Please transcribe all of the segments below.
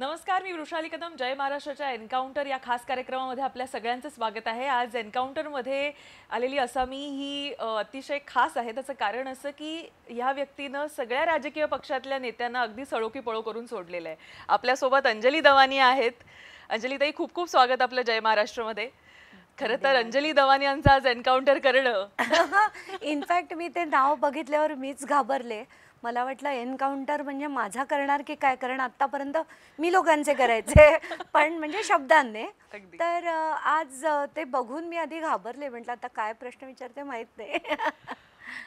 नमस्कार, मी वृषाली कदम. जय महाराष्ट्राच्या एन्काउंटर या खास कार्यक्रमामध्ये आपल्या सगळ्यांचं स्वागत आहे. आज एन्काउंटरमध्ये आलेली असामी ही अतिशय खास आहे. त्याचं कारण असं की या व्यक्तीनं सगळ्या राजकीय पक्षातल्या नेत्यांना अगदी सळोकी पळो करून सोडलेलं आहे. आपल्यासोबत अंजली दवानी आहेत. अंजलीताई, खूप खूप स्वागत आपलं जय महाराष्ट्रमध्ये. खरं तर अंजली दवानी यांचं आज एन्काउंटर करणं इनफॅक्ट मी ते नाव बघितल्यावर मीच घाबरले. मला वाटलं एन्काउंटर म्हणजे माझा करणार की काय, कारण आतापर्यंत मी लोकांचे करायचे पण म्हणजे शब्दांनी. अगदी. तर आज ते बघून मी आधी घाबरले. म्हटलं आता काय प्रश्न विचारते माहित नाही.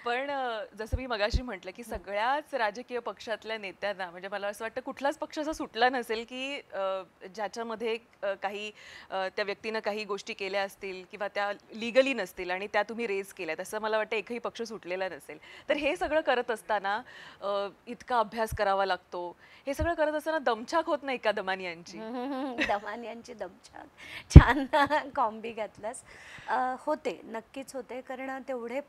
पण जसं मी मगाशी म्हटलं की सगळ्याच राजकीय पक्षातल्या नेत्यांना, म्हणजे मला असं वाटतं कुठलाच पक्ष असा सुटला नसेल की ज्याच्यामध्ये काही त्या व्यक्तीनं काही गोष्टी केल्या असतील किंवा त्या लिगली नसतील आणि त्या तुम्ही रेज केल्यात, असं मला वाटतं एकही पक्ष सुटलेला नसेल. तर हे सगळं करत असताना इतका अभ्यास करावा लागतो. हे सगळं करत असताना दमछाक होत नाही का दमानी यांची? दमान यांची दमछाक छान कॉम्बी घातलंस. होते, नक्कीच होते, कारण तेवढे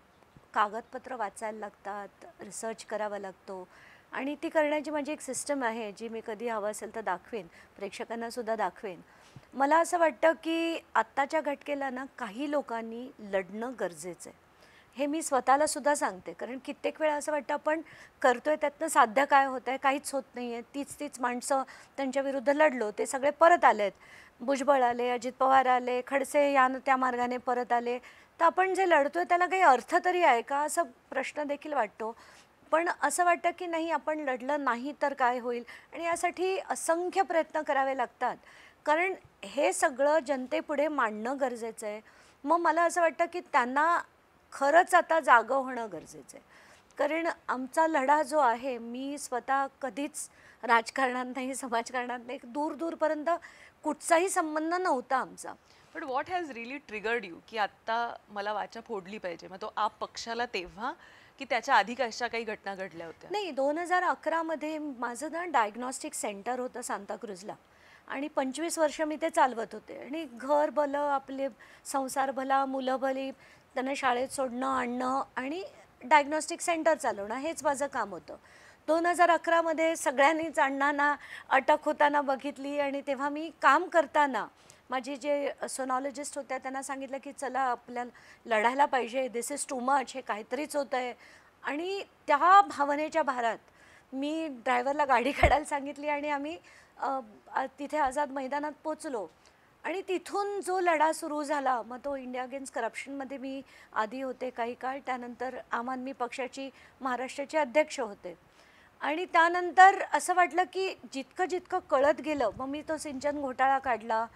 कागदपत्र वाचायला लागतात, रिसर्च करावा लागतो आणि ती करण्याची माझी एक सिस्टम आहे जी मी कधी हवं असेल तर दाखवेन, प्रेक्षकांना सुद्धा दाखवेन. मला असं वाटतं की आत्ताच्या घटकेला ना काही लोकांनी लढणं गरजेचं आहे. हे मी स्वतःला सुद्धा सांगते, कारण कित्येक वेळा असं वाटतं आपण करतोय त्यातनं साध्य काय होतं आहे, काहीच होत नाही आहे. तीच तीच माणसं त्यांच्या विरुद्ध लढलो, ते सगळे परत आलेत. भुजबळ आले, अजित पवार आले, खडसे यानं त्या मार्गाने परत आले. तर आपण जे लढतोय त्याला काही अर्थ तरी आहे का, असा प्रश्न देखील वाटतो. पण असं वाटतं की नाही, आपण लढलं नाही तर काय होईल, आणि यासाठी असंख्य प्रयत्न करावे लागतात, कारण हे सगळं जनतेपुढे मांडणं गरजेचं आहे. मग मला असं वाटतं की त्यांना खरंच आता जागं होणं गरजेचं आहे, कारण आमचा लढा जो आहे, मी स्वतः कधीच राजकारणात नाही, समाजकारणात नाही, दूर दूरपर्यंत कुठचाही संबंध नव्हता आमचा. पण what has really triggered you की आत्ता मला वाचा फोडली पाहिजे? मग तो आप पक्षाला तेव्हा की त्याच्या आधी कशा काही घटना घडल्या होत्या? नाही, 2011मध्ये माझं ना डायग्नॉस्टिक सेंटर होतं सांताक्रूजला, आणि 25 वर्ष मी ते चालवत होते. आणि घर भलं, आपले संसार भला, मुलं भली, त्यांना शाळेत सोडणं आणणं आणि डायग्नॉस्टिक सेंटर चालवणं हेच माझं काम होतं. 2011मध्ये सगळ्यांनीच अण्णांना अटक होताना बघितली, आणि तेव्हा मी काम करताना माझी जे सोनॉलॉजिस्ट होत्या त्यांना सांगितलं की चला आपल्याला लढायला पाहिजे, दिस इज टू मच, हे काहीतरीच होतं आहे. आणि त्या भावनेच्या भारात मी ड्रायव्हरला गाडी काढायला सांगितली आणि आम्ही तिथे आझाद मैदानात पोचलो. आणि तिथून जो लढा सुरू झाला, मग तो इंडिया अगेन्स्ट करप्शनमध्ये मी आधी होते काही काळ, त्यानंतर आम आदमी पक्षाची महाराष्ट्राचे अध्यक्ष होते. आणि त्यानंतर असं वाटलं की जितकं जितकं कळत गेलं, मग मी तो सिंचन घोटाळा काढला,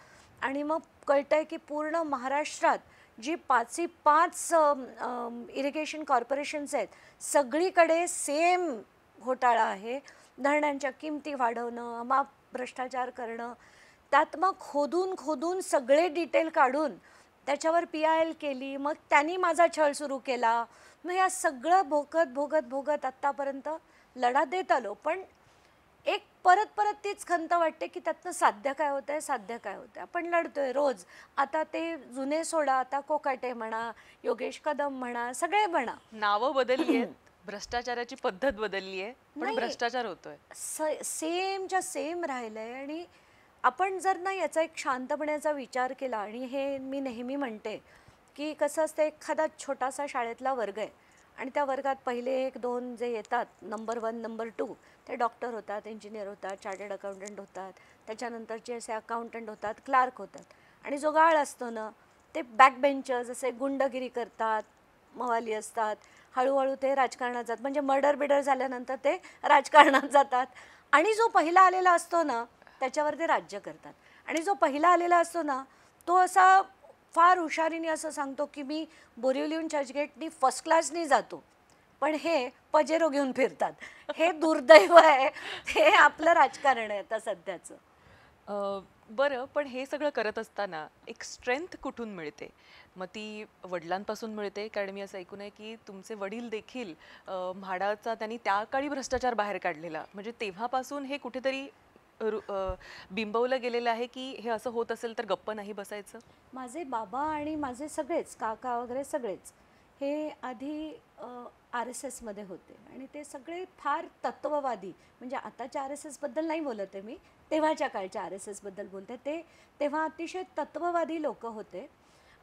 आणि मग कळतंय की पूर्ण महाराष्ट्रात जी 5 इरिगेशन कॉर्पोरेशन्स आहेत, सगळीकडे सेम घोटाळा आहे. धरणांच्या किमती वाढवणं, अमाप भ्रष्टाचार करणं. त्यात मग खोदून खोदून सगळे डिटेल काढून त्याच्यावर PIL केली. मग त्यांनी माझा छळ सुरू केला. मग या सगळं भोगत भोगत भोगत आत्तापर्यंत लढा देत आलो. पण एक परत परत तीच खंत वाटते की त्यातनं साध्य काय होतं आहे, साध्य काय होतं आहे. आपण लढतोय रोज. आता ते जुने सोडा, आता कोकाटे म्हणा, योगेश कदम म्हणा, सगळे म्हणा. नावं बदलली आहेत, भ्रष्टाचाराची पद्धत बदलली आहे, पण नाही, भ्रष्टाचार होतोय. सेमच्या सेम राहिलं आहे. आणि आपण जर ना याचा एक शांतपणाचा विचार केला, आणि हे मी नेहमी म्हणते की कसं असतं, एखादा छोटासा शाळेतला वर्ग आहे, आणि त्या वर्गात पहिले 1-2 जे येतात, नंबर 1 नंबर 2, ते डॉक्टर होतात, इंजिनियर होतात, चार्टर्ड अकाउंटंट होतात, त्याच्यानंतरचे असे अकाउंटंट होतात, क्लार्क होतात. आणि जो गाळ असतो ना, ते बॅक बेंचर्स असे गुंडगिरी करतात, मवाली असतात. हळूहळू ते राजकारणात जातात, म्हणजे मर्डर बिडर झाल्यानंतर ते राजकारणात जातात. आणि जो पहिला आलेला असतो ना, त्याच्यावर ते राज्य करतात. आणि जो पहिला आलेला असतो ना, तो असा फार हुशारीने असं सांगतो की मी बोरिवलीहून चर्चगेटनी फर्स्ट क्लासनी जातो, पण हे पजेरो घेऊन फिरतात. हे दुर्दैव आहे. हे आपलं राजकारण आहे आता सध्याचं. बरं, पण हे सगळं करत असताना एक स्ट्रेंथ कुठून मिळते? मग ती वडिलांपासून मिळते, कारण मी असं ऐकून आहे की तुमचे वडील देखील म्हाडाचा त्यांनी त्या काळी भ्रष्टाचार बाहेर काढलेला, म्हणजे तेव्हापासून हे कुठेतरी बिंबवलं गेलेलं आहे की हे असं होत असेल तर गप्प नाही बसायचं. माझे बाबा आणि माझे सगळेच काका वगैरे सगळेच हे आधी आर एस एसमध्ये होते आणि ते सगळे फार तत्ववादी, म्हणजे आताच्या आर एस एसबद्दल नाही बोलत आहे मी, तेव्हाच्या काळच्या आर एस एसबद्दल बोलते. ते तेव्हा अतिशय तत्ववादी लोक होते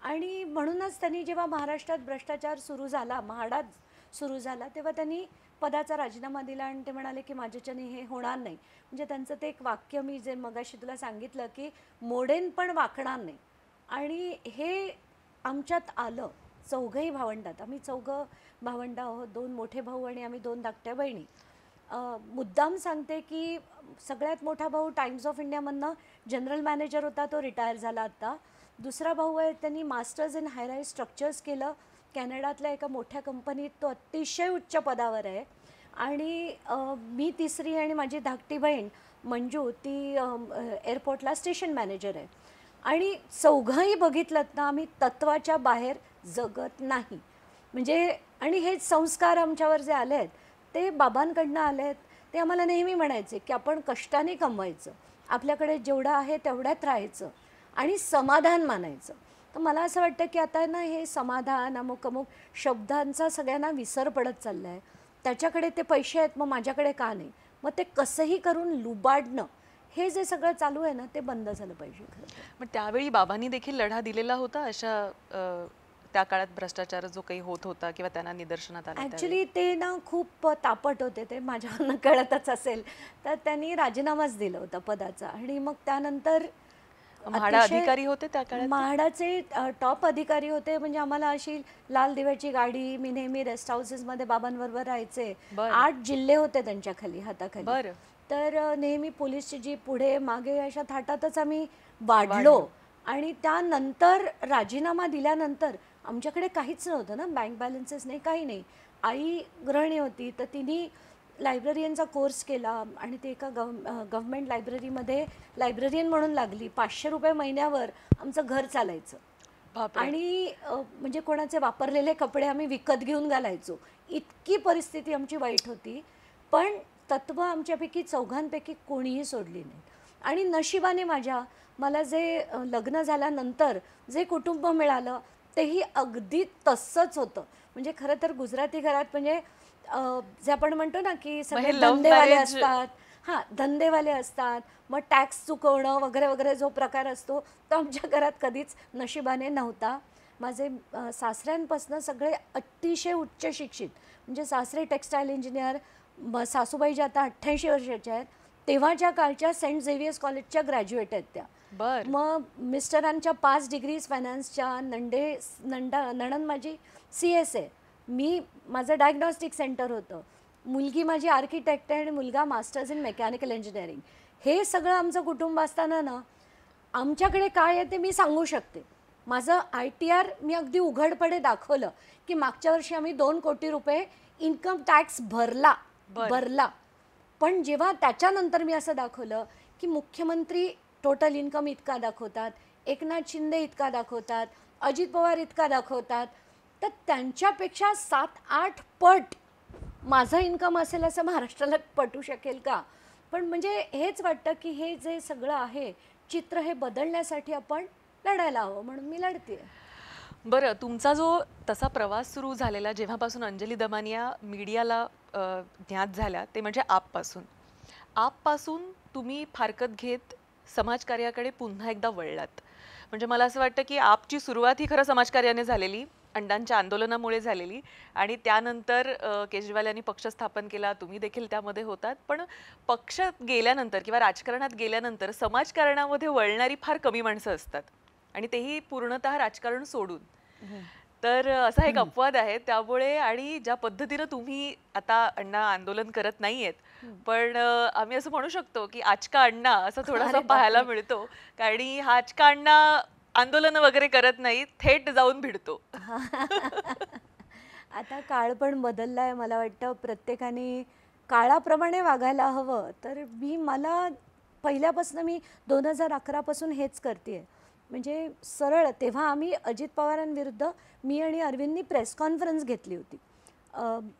आणि म्हणूनच त्यांनी जेव्हा महाराष्ट्रात भ्रष्टाचार सुरू झाला, म्हाडाच सुरू झाला, तेव्हा त्यांनी पदाचा राजीनामा दिला आणि ते म्हणाले की माझ्याच्याने हे होणार नाही. म्हणजे त्यांचं ते एक वाक्य मी जे मगाशी तुला सांगितलं की मोडेन पण वाकणार नाही, आणि हे आमच्यात आलं. चौघही भावंडात, आम्ही चौघं भावंड आहोत, 2 मोठे भाऊ आणि आम्ही 2 धाकट्या बहिणी. मुद्दाम सांगते की सगळ्यात मोठा भाऊ टाइम्स ऑफ इंडियामधनं जनरल मॅनेजर होता, तो रिटायर झाला आता. दुसरा भाऊ आहे, त्यांनी मास्टर्स इन हायराईज स्ट्रक्चर्स केलं कॅनडातल्या एका मोठ्या कंपनीत, तो अतिशय उच्च पदावर आहे. आणि मी तिसरी आणि माझी धाकटी बहीण मंजू, ती एअरपोर्टला स्टेशन मॅनेजर आहे. आणि चौघंही बघितलं ना, आम्ही तत्वाच्या बाहेर जगत नाही. म्हणजे आणि हे संस्कार आमच्यावर जे आले आहेत ते बाबांकडनं आले आहेत. ते आम्हाला नेहमी म्हणायचे की आपण कष्टाने कमवायचं, आपल्याकडे जेवढं आहे तेवढ्यात राहायचं आणि समाधान मानायचं. तर मला असं वाटतं की आता ना हे समाधान, अमुक अमुक शब्दांचा सगळ्यांना विसर पडत चालला आहे. त्याच्याकडे ते पैसे आहेत, मग माझ्याकडे का नाही, मग ते कसंही करून लुबाडणं, हे जे सगळं चालू आहे ना, ते बंद झालं पाहिजे खरं तर. मग त्यावेळी बाबांनी देखील लढा दिलेला होता अशा त्या काळात भ्रष्टाचार जो काही होत होता किंवा त्यांना निदर्शनात आला त्यावेळी? ॲक्च्युली ते ना खूप तापट होते, ते माझ्यावरनं कळतच असेल. तर त्यांनी राजीनामाच दिला होता पदाचा आणि मग त्यानंतर म्हाडा अधिकारी होते त्या काळात? म्हाडाचे टॉप अधिकारी होते. म्हणजे आम्हाला अशी लाल दिव्याची गाडी, मी नेहमी रेस्ट हाऊसेसमध्ये बाबांबरोबर राहायचे. 8 जिल्हे होते त्यांच्या खाली, हाताखाली. बरं. तर नेहमी पोलीसची जीप पुढे मागे अशा थाटातच आम्ही वाढलो. आणि त्यानंतर राजीनामा दिल्यानंतर आमच्याकडे काहीच नव्हतं ना, बँक बॅलन्सेस नाही, काही नाही. आई गृहिणी होती, तर तिने लायब्ररियनचा कोर्स केला आणि ते एका गव्हर्मेंट लायब्ररीमध्ये लायब्ररियन म्हणून लागली. 500 रुपये महिन्यावर आमचं घर चालायचं. बापरे. आणि म्हणजे कोणाचे वापरलेले कपडे आम्ही विकत घेऊन घालायचो. इतकी परिस्थिती आमची वाईट होती. पण तत्त्व आमच्यापैकी चौघांपैकी कोणीही सोडली नाही. आणि नशिबाने मला जे लग्न झाल्यानंतर जे कुटुंब मिळालं तेही अगदी तसंच होतं. म्हणजे खरं तर गुजराती घरात म्हणजे जे आपण म्हणतो ना की सगळे धंदेवाले असतात, हां, धंदेवाले असतात, मग टॅक्स चुकवणं वगैरे वगैरे जो प्रकार असतो तो आमच्या घरात कधीच नशिबाने नव्हता. माझे सासऱ्यांपासून सगळे अतिशय उच्च शिक्षित. म्हणजे सासरे टेक्स्टाईल इंजिनियर, सासूबाई ज्या आता 88 वर्षाच्या आहेत, तेव्हाच्या काळच्या सेंट झेवियर्स कॉलेजच्या ग्रॅज्युएट आहेत त्या. मग मिस्टरांच्या 5 डिग्रीज फायनान्सच्या, नणंद माझी CS आहे, माझं डायग्नॉस्टिक सेंटर होतं, मुलगी माझी आर्किटेक्ट आहे आणि मुलगा मास्टर्स इन मेकॅनिकल इंजिनिअरिंग. हे सगळं आमचं कुटुंब असताना ना, आमच्याकडे काय आहे ते मी सांगू शकते. माझं ITR मी अगदी उघडपणे दाखवलं की मागच्या वर्षी आम्ही 2 कोटी रुपये इन्कम टॅक्स भरला. पण जेव्हा त्याच्यानंतर मी असं दाखवलं की मुख्यमंत्री टोटल इन्कम इतका दाखवतात, एकनाथ शिंदे इतका दाखवतात, अजित पवार इतका दाखवतात, तर त्यांच्यापेक्षा 7-8 पट माझं इन्कम असेल असं महाराष्ट्राला पटू शकेल का? पण म्हणजे हेच वाटतं की हे जे सगळं आहे चित्र, हे बदलण्यासाठी आपण लढायला हवं, म्हणून मी लढते. बरं, तुमचा जो तसा प्रवास सुरू झालेला जेव्हापासून अंजली दमानिया मीडियाला ज्ञात झाल्या, ते म्हणजे आपपासून तुम्ही फारकत घेत समाजकार्याकडे पुन्हा एकदा वळलात. म्हणजे मला असं वाटतं की आपची सुरुवात ही खरं समाजकार्याने झालेली, अण्णांच्या आंदोलनामुळे झालेली, आणि त्यानंतर केजरीवाल यांनी पक्ष स्थापन केला, तुम्ही देखील त्यामध्ये होतात. पण पक्ष गेल्यानंतर किंवा राजकारणात गेल्यानंतर समाजकारणामध्ये वळणारी फार कमी माणसं असतात, आणि तेही पूर्णतः राजकारण सोडून. तर असा एक अपवाद आहे. त्यामुळे आणि ज्या पद्धतीनं तुम्ही आता अण्णा आंदोलन करत नाहीयेत, पण आम्ही असं म्हणू शकतो की आजका अण्णा असं थोडासा पाहायला मिळतो. कारण हा आजका अण्णा आंदोलन वगैरे करत नाही, थेट जाऊन भिडतो. आता काळ पण बदललाय. मला वाटतं प्रत्येकाने काळाप्रमाणे वागायला हवं. तर मला पहिल्यापासून मी 2011 पासून हेच करते. म्हणजे सरळ तेव्हा आम्ही अजित पवारांविरुद्ध मी आणि अरविंदनी प्रेस कॉन्फरन्स घेतली होती.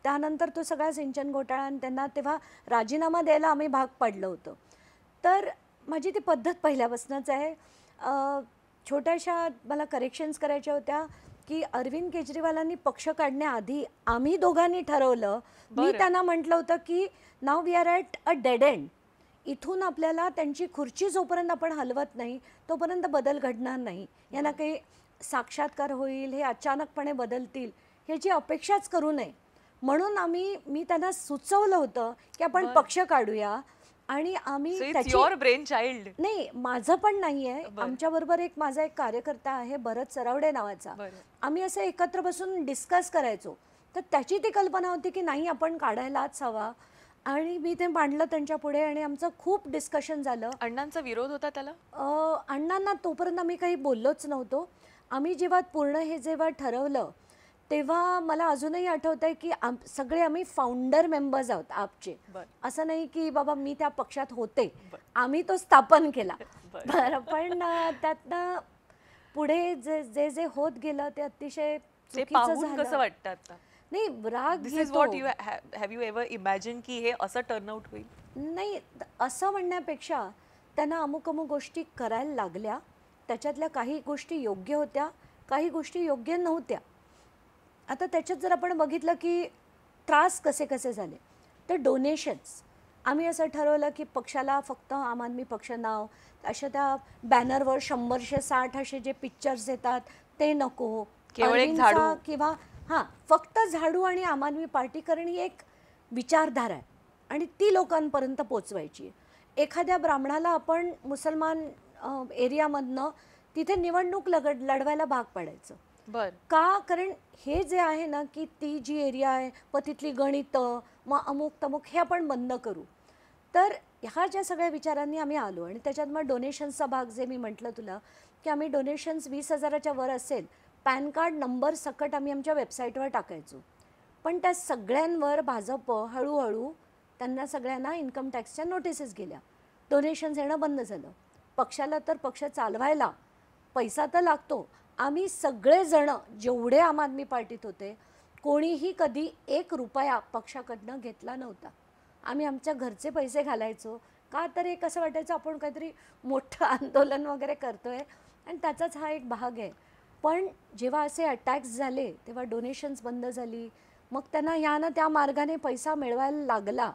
त्यानंतर तो सगळा सिंचन घोटाळा आणि त्यांना तेव्हा राजीनामा द्यायला आम्ही भाग पाडलं होतं. तर माझी ती पद्धत पहिल्यापासूनच आहे. छोट्याशा मला करेक्शन्स करायच्या होत्या की अरविंद केजरीवालांनी पक्ष काढण्याआधी आम्ही दोघांनी ठरवलं, मी बरं. त्यांना म्हटलं होतं की now we are at a dead end. इथून आपल्याला त्यांची खुर्ची जोपर्यंत आपण हलवत नाही तोपर्यंत बदल घडणार नाही. यांना काही साक्षात्कार होईल, हे अचानकपणे बदलतील ह्याची अपेक्षाच करू नये. म्हणून मी त्यांना सुचवलं होतं की आपण बरं. पक्ष काढूया आणि आम्ही सो इट्स त्याची युअर ब्रेन चाइल्ड. नाही, माझं पण नाही आहे. बरं. आमच्याबरोबर माझा एक कार्यकर्ता आहे भरत सरवडे नावाचा. बरं. आम्ही असं एकत्र बसून डिस्कस करायचो. तर त्याची ती कल्पना होती की नाही आपण काढायलाच हवा आणि मी ते मांडलं त्यांच्या पुढे आणि आमचं खूप डिस्कशन झालं. अण्णांचा विरोध होता त्याला? अण्णांना तोपर्यंत आम्ही काही बोललोच नव्हतो. आम्ही जेव्हा ठरवलं तेव्हा मला अजूनही आठवतं आहे की सगळे आम्ही फाउंडर मेंबर्स आहोत आपचे. बरं. असं नाही की बाबा मी त्या पक्षात होते, बरं. आम्ही तो स्थापन केला. बरं. बरं, पण त्यातनं पुढे जे जे होत गेलं ते अतिशय ते चुकीचं पाहून कसं झालं. वाटतं आता? नाही, राग दिस इज येतो. What you have you ever imagine की हे असं टर्नआउट होईल? नाही, असं म्हणण्यापेक्षा त्यांना अमुक अमुक गोष्टी करायला लागल्या. त्याच्यातल्या काही गोष्टी योग्य होत्या, काही गोष्टी योग्य नव्हत्या. आता त्याच्यात जर आपण बघितलं की त्रास कसे कसे झाले, तर डोनेशन्स आम्ही असं ठरवलं की पक्षाला फक्त आम आदमी पक्ष नाव, अशा त्या बॅनरवर 100-160 असे जे पिक्चर्स येतात ते नको. केवळ एक अरविंदचा झाडू. किंवा हां, फक्त झाडू आणि आम आदमी पार्टी कारण ही एक विचारधारा आहे आणि ती लोकांपर्यंत पोचवायची आहे. एखाद्या ब्राह्मणाला आपण मुसलमान एरियामधनं तिथे निवडणूक लढवायला भाग पाडायचं बर. का? कारण हे जे आहे ना की ती जी एरिया आहे मग तिथली गणितं मग अमुक तमुक हे आपण बंद करू. तर ह्या ज्या सगळ्या विचारांनी आम्ही आलो आणि त्याच्यात मग डोनेशन्सचा भाग जे मी म्हटलं तुला की आम्ही डोनेशन्स 20,000च्या वर असेल पॅन कार्ड नंबर सकट आम्ही आमच्या वेबसाईटवर टाकायचो. पण त्या सगळ्यांवर भाजप हळूहळू त्यांना सगळ्यांना इन्कम टॅक्सच्या नोटिसेस गेल्या. डोनेशन्स येणं बंद झालं. पक्षाला तर पक्ष चालवायला पैसा तर लागतो. आम्ही सगळेजण जेवढे आम आदमी पार्टीत होते कोणीही कधी 1 रुपया पक्षाकडनं घेतला नव्हता. आम्ही आमच्या घरचे पैसे घालायचो का? तर एक असं वाटायचं आपण काहीतरी मोठं आंदोलन वगैरे करतोय आणि त्याचाच हा एक भाग आहे. पण जेव्हा असे अटॅक्स झाले तेव्हा डोनेशन्स बंद झाली. मग त्यांना ह्यानं त्या मार्गाने पैसा मिळवायला लागला.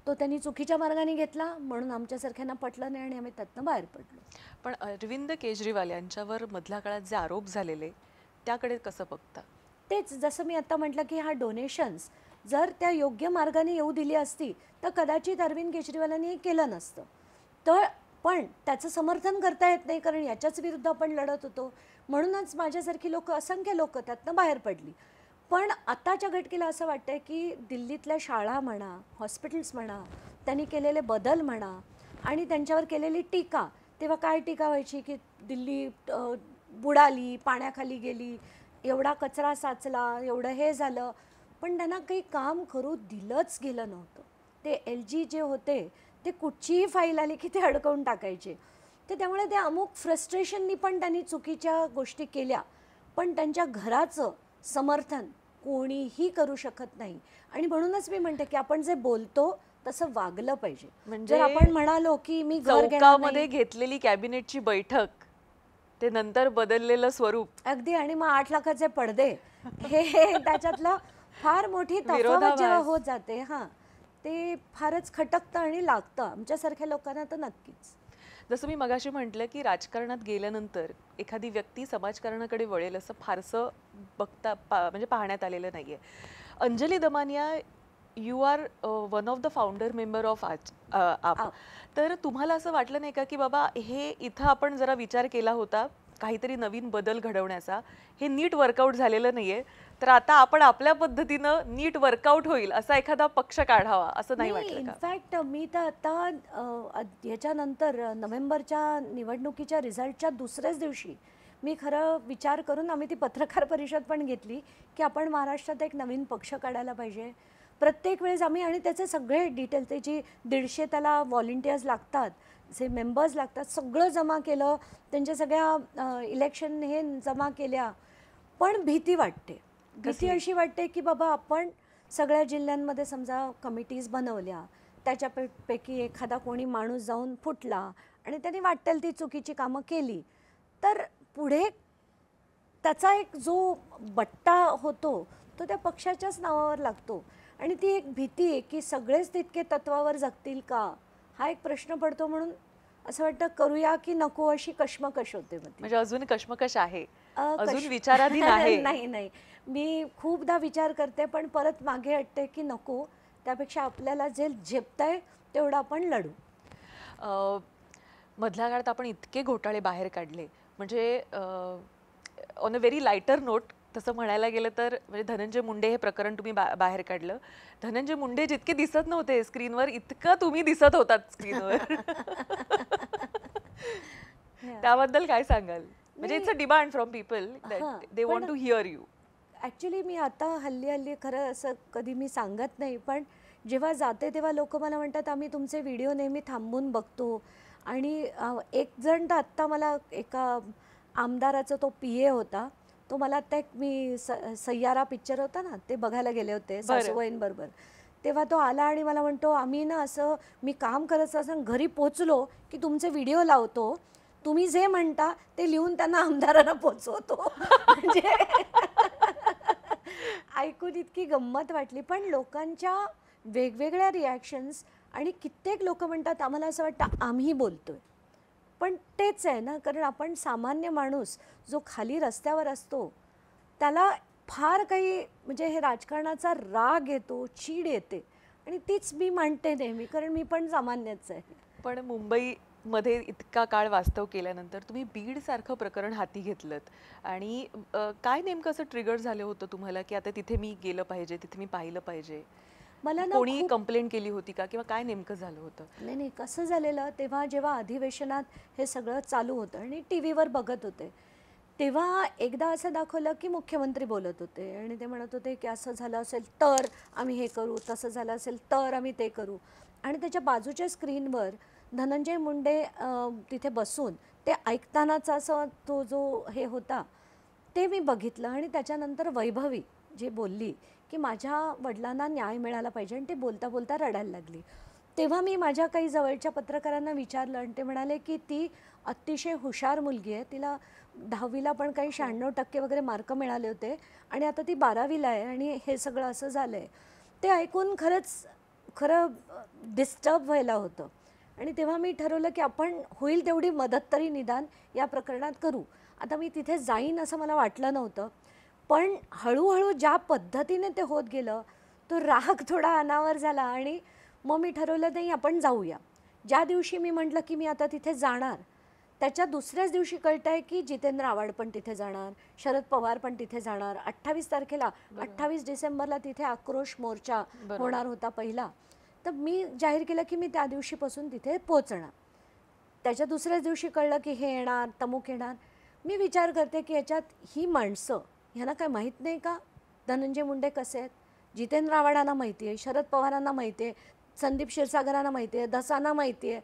तो त्यांनी चुकीच्या मार्गाने घेतला म्हणून आमच्यासारख्यांना पटलं नाही आणि आम्ही त्यातनं बाहेर पडलो. पण अरविंद केजरीवाल यांच्यावर मधल्या काळात जे आरोप झालेले त्याकडे कसं बघता? तेच जसं मी आता म्हटलं की हा डोनेशन्स जर त्या योग्य मार्गाने येऊ दिली असती तर कदाचित अरविंद केजरीवालांनी हे केलं नसतं. तर पण त्याचं समर्थन करता येत नाही कारण याच्याच विरुद्ध आपण लढत होतो. म्हणूनच माझ्यासारखी लोक असंख्य लोक त्यातनं बाहेर पडली. पण आताच्या घटकेला असं वाटतंय की दिल्लीतल्या शाळा म्हणा, हॉस्पिटल्स म्हणा, त्यांनी केलेले बदल म्हणा आणि त्यांच्यावर केलेली टीका, तेव्हा काय टीका व्हायची की दिल्ली बुडाली, पाण्याखाली गेली, एवढा कचरा साचला, एवढं हे झालं. पण त्यांना काही काम करू दिलंच गेलं नव्हतं. ते LG जे होते ते कुठचीही फाईल आली की ते अडकवून टाकायचे. तर त्यामुळे ते अमुक फ्रस्ट्रेशननी पण त्यांनी चुकीच्या गोष्टी केल्या. पण त्यांच्या घराचं समर्थन कोणीही करू शकत नाही आणि म्हणूनच मी म्हणते की आपण जे बोलतो तसं वागलं पाहिजे. म्हणजे जर आपण म्हणालो की मी घर घेणार चौकामध्ये नाही, घेतलेली कॅबिनेटची बैठक ते नंतर बदललेलं स्वरूप अगदी, आणि मग 8 लाखाचे पडदे हे त्याच्यातलं फार मोठी तफावत विरोधाभास. जेव्हा होत जाते हां, ते फारच खटकतं आणि लागतं आमच्यासारख्या लोकांना तर नक्कीच. जसं मी मगाशी म्हटलं की राजकारणात गेल्यानंतर एखादी व्यक्ती समाजकारणाकडे वळेल असं फारसं म्हणजे पाहण्यात आलेलं नाहीये. Anjali Damania, you are one of the founder member of AAP. तर तुम्हाला असं वाटलं नाही का की बाबा हे इथं आपण जरा विचार केला होता काहीतरी नवीन बदल घडवण्याचा, हे नीट वर्कआउट झालेलं नाहीये, तर आता आपण आपल्या पद्धतीनं नीट वर्कआउट होईल असा एखादा पक्ष काढावा असं नाही वाटलं का? इनफॅक्ट मी तर आता ह्याच्यानंतर नोव्हेंबरच्या निवडणुकीच्या रिझल्टच्या दुसऱ्याच दिवशी मी खरं विचार करून आम्ही ती पत्रकार परिषद पण घेतली की आपण महाराष्ट्रात एक नवीन पक्ष काढायला पाहिजे. प्रत्येक वेळेस आम्ही आणि त्याचे सगळे डिटेल, त्याची 150 त्याला व्हॉलेंटियर्स लागतात, जे मेंबर्स लागतात, सगळं जमा केलं, त्यांच्या सगळ्या इलेक्शन हे जमा केल्या. पण भीती वाटते. भीती अशी वाटते की बाबा आपण सगळ्या जिल्ह्यांमध्ये समजा कमिटीज बनवल्या, त्याच्यापैकी एखादा कोणी माणूस जाऊन फुटला आणि त्यांनी वाटेल ती चुकीची कामं केली तर पुढे त्याचा एक जो बट्टा होतो तो त्या पक्षाच्याच नावावर लागतो आणि ती एक भीती आहे की सगळेच तितके तत्वावर जगतील का, हा एक प्रश्न पडतो. म्हणून असं वाटतं करूया की नको अशी कश्मकश होते मग ती. म्हणजे अजून कश्मकश आहे, अजून कश विचाराधीन आहे. नाही, नाही. मी खूपदा विचार करते, पण परत मागे हटते की नको, त्यापेक्षा आपल्याला जे झेपतंय तेवढं आपण लढू. अ, मधल्या काळात आपण इतके घोटाळे बाहेर काढले, म्हणजे on a very lighter note तसं म्हणायला गेलं तर म्हणजे धनंजय मुंडे हे प्रकरण तुम्ही बाहेर काढलं. धनंजय मुंडे जितके दिसत नव्हते स्क्रीनवर, इतकं तुम्ही दिसत होतात स्क्रीनवर. Yeah. त्याबद्दल काय सांगाल? म्हणजे नाही. It's a demand from people हां, दॅट दे वॉन्ट पण टू हिअर यू. ॲक्च्युली मी आता हल्ली खरं असं कधी मी सांगत नाही, पण जेव्हा जाते तेव्हा लोकं मला म्हणतात, "आम्ही तुमचे व्हिडिओ नेहमी थांबून बघतो." आणि एक जण तर आत्ता मला एका आमदाराचा तो पी-ए होता. तो मला आत्ता एक मी सय्यारा पिक्चर होता ना, ते बघायला गेले होते बरं. सासूबाईंबरोबर. तेव्हा तो आला आणि मला म्हणतो, "आम्ही ना असं मी काम करत असताना घरी पोहोचलो की तुमचे व्हिडिओ लावतो. तुम्ही जे म्हणता ते लिहून त्यांना आमदारांना पोहोचवतो." म्हणजे ऐकून इतकी गंमत वाटली. पण लोकांच्या वेगवेगळ्या रिॲक्शन्स आणि कित्येक लोकं म्हणतात, आम्हाला असं वाटतं आम्ही बोलतोय. पण तेच आहे ना, कारण आपण सामान्य माणूस जो खाली रस्त्यावर असतो, त्याला फार काही म्हणजे हे राजकारणाचा राग येतो, चीड येते आणि तीच मी मांडते नेहमी, कारण मी पण सामान्यच आहे. पण मुंबईमध्ये इतका काळ वास्तव केल्यानंतर तुम्ही बीडसारखं प्रकरण हाती घेतलंत आणि काय नेमकं असं ट्रिगर झालं होतं तुम्हाला की आता तिथे मी गेलं पाहिजे, तिथे मी पाहिलं पाहिजे? मला ना कोणी खूप कंप्लेंट केली होती का किंवा काय नेमकं झालं होतं? नाही, नाही. कसं झालेलं तेव्हा जेव्हा अधिवेशनात हे सगळं चालू होतं आणि टी व्हीवर बघत होते, तेव्हा एकदा असं दाखवलं की मुख्यमंत्री बोलत होते आणि ते म्हणत होते की असं झालं असेल तर आम्ही हे करू, तसं झालं असेल तर आम्ही ते करू. आणि त्याच्या बाजूच्या स्क्रीनवर धनंजय मुंडे तिथे बसून ते ऐकतानाचा असं तो जो हे होता, ते मी बघितलं. आणि त्याच्यानंतर वैभवी जी बोलली की माझ्या वडिलांना न्याय मिळाला पाहिजे आणि ते बोलता बोलता रडायला लागली. तेव्हा मी माझ्या काही जवळच्या पत्रकारांना विचारलं आणि ते म्हणाले की ती अतिशय हुशार मुलगी आहे, तिला 10वीला पण काही 96% वगैरे मार्क मिळाले होते आणि आता ती 12वीला आहे आणि हे सगळं असं झालं आहे. ते ऐकून खरं डिस्टर्ब व्हायला होतं. आणि तेव्हा मी ठरवलं की आपण होईल तेवढी मदत तरी निदान या प्रकरणात करू. आता मी तिथे जाईन असं मला वाटलं नव्हतं, पण हळूहळू ज्या पद्धतीने ते होत गेलं, तो राग थोडा अनावर झाला आणि मग मी ठरवलं नाही आपण जाऊया. ज्या दिवशी मी म्हटलं की मी आता तिथे जाणार, त्याच्या दुसऱ्याच दिवशी कळतंय की जितेंद्र आव्हाड पण तिथे जाणार, शरद पवार पण तिथे जाणार. 28 तारखेला 28 डिसेंबरला तिथे आक्रोश मोर्चा होणार होता पहिला. तर मी जाहीर केलं की मी त्या दिवशीपासून तिथे पोहोचणार. त्याच्या दुसऱ्याच दिवशी कळलं की हे येणार, तमुक येणार. मी विचार करते की याच्यात ही माणसं ह्यांना काय माहीत नाही का धनंजय मुंडे कसे आहेत? जितेंद्र आव्हाडांना माहिती आहे, शरद पवारांना माहिती आहे, संदीप क्षीरसागरांना माहिती आहे, दसांना माहिती आहे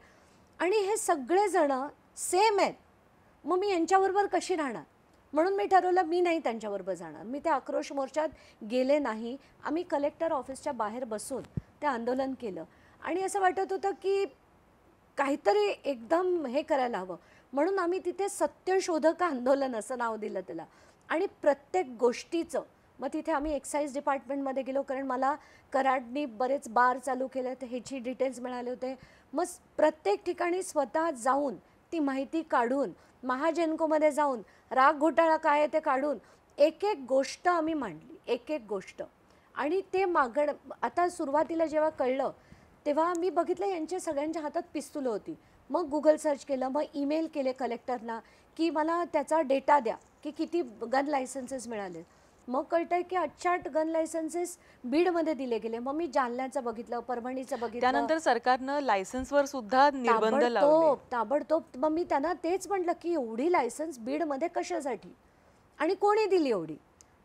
आणि हे सगळेजणं सेम आहेत. मग मी यांच्याबरोबर कशी राहणार? म्हणून मी ठरवलं मी नाही त्यांच्याबरोबर जाणार. मी त्या आक्रोश मोर्चात गेले नाही. आम्ही कलेक्टर ऑफिसच्या बाहेर बसून ते आंदोलन केलं आणि असं वाटत होतं की काहीतरी एकदम हे करायला हवं. म्हणून आम्ही तिथे सत्यशोधक आंदोलन असं नाव दिलं त्याला. आणि प्रत्येक गोष्टीचं मग तिथे आम्ही एक्साईज डिपार्टमेंटमध्ये गेलो, कारण मला कराडनी बरेच बार चालू केले, तर ह्याची डिटेल्स मिळाले होते. मग प्रत्येक ठिकाणी स्वतः जाऊन ती माहिती काढून, महाजेनकोमध्ये जाऊन राग घोटाळा काय आहे ते काढून एक एक गोष्ट आम्ही मांडली, एक एक गोष्ट. आणि ते आता सुरुवातीला जेव्हा कळलं तेव्हा मी बघितलं यांच्या सगळ्यांच्या हातात पिस्तुलं होती. मग गुगल सर्च केलं, मग ईमेल केले कलेक्टरना की मला त्याचा डेटा द्या की किती गन लायसन्सेस मिळाले. मग कळतंय की 8 गन लायसन्सेस बीडमध्ये दिले गेले. मग मी जालन्याचं बघितलं, परभणीचं बघितलं. त्यानंतर सरकारनं लायसन्सवर सुद्धा निर्बंध लावले. ताबडतोब. मग मी त्यांना तेच म्हटलं की एवढी लायसन्स बीडमध्ये कशासाठी आणि कोणी दिली एवढी?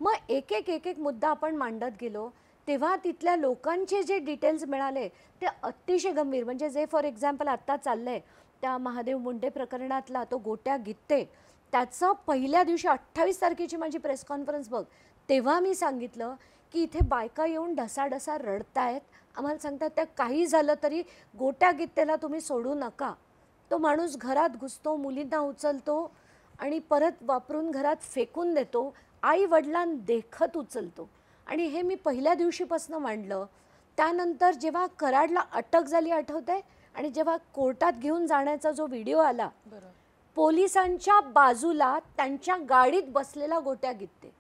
मग एक एक मुद्दा आपण मांडत गेलो. तेव्हा तिथल्या लोकांचे जे डिटेल्स मिळाले ते अतिशय गंभीर. म्हणजे जे फॉर एक्झाम्पल आत्ता चाललं आहे त्या महादेव मुंडे प्रकरणातला तो गोट्या गित्ते, त्याचं पहिल्या दिवशी 28 तारखेची माझी प्रेस कॉन्फरन्स बघ, तेव्हा मी सांगितलं की इथे बायका येऊन ढसाढसा रडतायत, आम्हाला सांगतात त्या काही झालं तरी गोट्या गित्तेला तुम्ही सोडू नका. तो माणूस घरात घुसतो, मुलींना उचलतो आणि परत वापरून घरात फेकून देतो, आई वडिलांदेखत उचलतो. आणि हे मी पहिल्या दिवशीपासून मांडलं. त्यानंतर जेव्हा कराडला अटक झाली आठवतंय, आणि जेव्हा कोर्टात घेऊन जाण्याचा जो व्हिडिओ आला, बरोबर. पोलिसांच्या बाजूला त्यांच्या गाडीत बसलेला गोट्या गित्ते.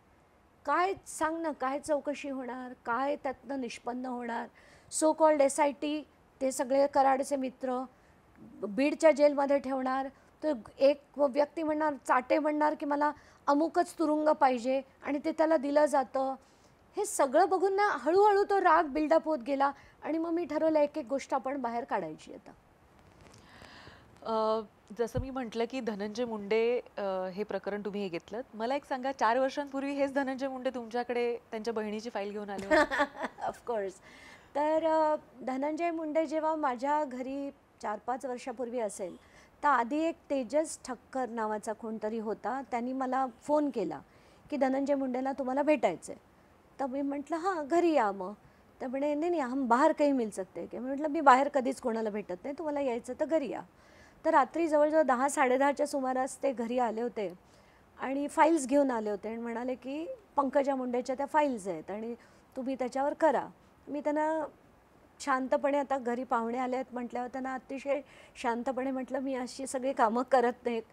काय सांग ना, काय चौकशी होणार, काय त्यातनं निष्पन्न होणार? सो कॉल्ड SIT, ते सगळे कराडचे मित्र बीडच्या जेलमध्ये ठेवणार. तर एक व्यक्ती म्हणणार, चाटे म्हणणार की मला अमुकच तुरुंग पाहिजे, आणि ते त्याला दिलं जातं. हे सगळं बघून ना हळूहळू तो राग बिल्डअप होत गेला, आणि मग मी ठरवलं एक एक गोष्ट आपण बाहेर काढायची आता. जसं मी म्हटलं की धनंजय मुंडे हे प्रकरण तुम्ही हे घेतलं. मला एक सांगा, 4 वर्षांपूर्वी हेच धनंजय मुंडे तुमच्याकडे त्यांच्या बहिणीची फाईल घेऊन आले होते? ऑफकोर्स. तर धनंजय मुंडे जेव्हा माझ्या घरी 4-5 वर्षापूर्वी असेल, तर आधी एक तेजस ठक्कर नावाचा कोणतरी होता. त्यांनी मला फोन केला की धनंजय मुंडेला तुम्हाला भेटायचं आहे. तर मी म्हटलं हां, घरी या मग. तर म्हणे नाही नाही, हम बाहेर काही मिल सकते की. म्हटलं मी बाहेर कधीच कोणाला भेटत नाही, तुम्हाला यायचं तर घरी या. तर रात्री जवळजवळ 10-10:30च्या सुमारास ते घरी आले होते, आणि फाईल्स घेऊन आले होते, आणि म्हणाले की पंकजा मुंडेच्या त्या फाईल्स आहेत आणि तुम्ही त्याच्यावर करा. मी त्यांना शांतपणे, आता घरी पाहुणे आले आहेत म्हटल्यावर त्यांना अतिशय शांतपणे म्हटलं, मी अशी सगळी कामं करत नाहीत,